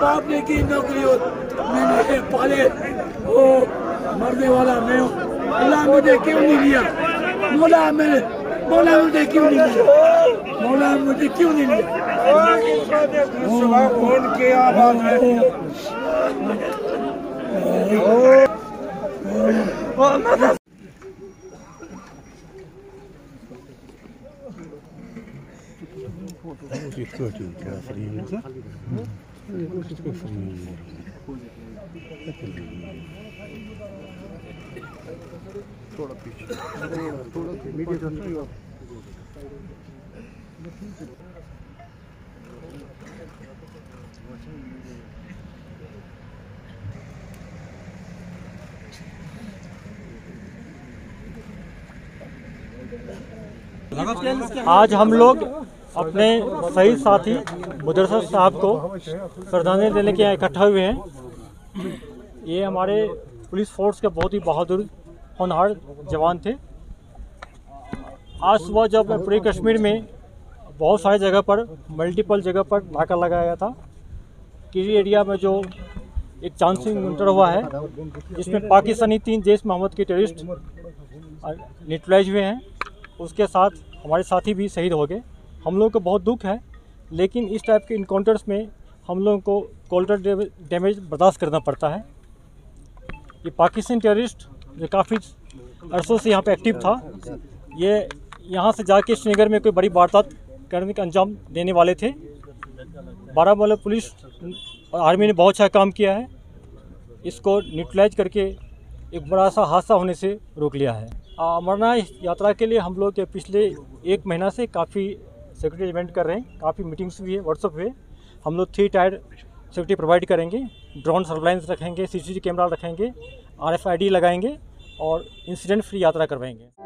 बाप ने की नौकरी हो मैंने पाले वो मरने वाला मैं हूँ। अल्लाह मुझे क्यों नहीं लिया? मौला मुझे क्यों नहीं लिया? मौला मुझे क्यों नहीं लिया? फोन किया बात है। थोड़ा पीछे आज हम लोग अपने शहीद साथी मुदर्रिस साहब को श्रद्धांजलि देने के यहाँ इकट्ठा हुए हैं। ये हमारे पुलिस फोर्स के बहुत ही बहादुर होनहार जवान थे। आज सुबह जब पूरे कश्मीर में बहुत सारी जगह पर मल्टीपल जगह पर नाका लगाया गया था, किसी एरिया में जो एक चांसिंग इंटर हुआ है जिसमें पाकिस्तानी 3 जैश मोहम्मद के टेररिस्ट न्यूट्रलाइज हुए हैं, उसके साथ हमारे साथी भी शहीद हो गए। हम लोगों को बहुत दुख है, लेकिन इस टाइप के इनकाउंटर्स में हम लोगों को कोलेटरल डैमेज बर्दाश्त करना पड़ता है। ये पाकिस्तानी टेररिस्ट जो काफ़ी अरसों से यहाँ पे एक्टिव था, ये यहाँ से जाके श्रीनगर में कोई बड़ी वारदात करने का अंजाम देने वाले थे। बारामूला पुलिस और आर्मी ने बहुत अच्छा काम किया है, इसको न्यूट्रलाइज करके एक बड़ा सा हादसा होने से रोक लिया है। अमरनाथ यात्रा के लिए हम लोग के पिछले 1 महीना से काफ़ी सिक्योरिटी अरेंजमेंट कर रहे हैं, काफ़ी मीटिंग्स भी है, व्हाट्सएप पे हम लोग 3 टायर सिक्योरिटी प्रोवाइड करेंगे, ड्रोन सर्वेलेंस रखेंगे, CCTV कैमरा रखेंगे, RFID लगाएंगे और इंसिडेंट फ्री यात्रा करवाएंगे।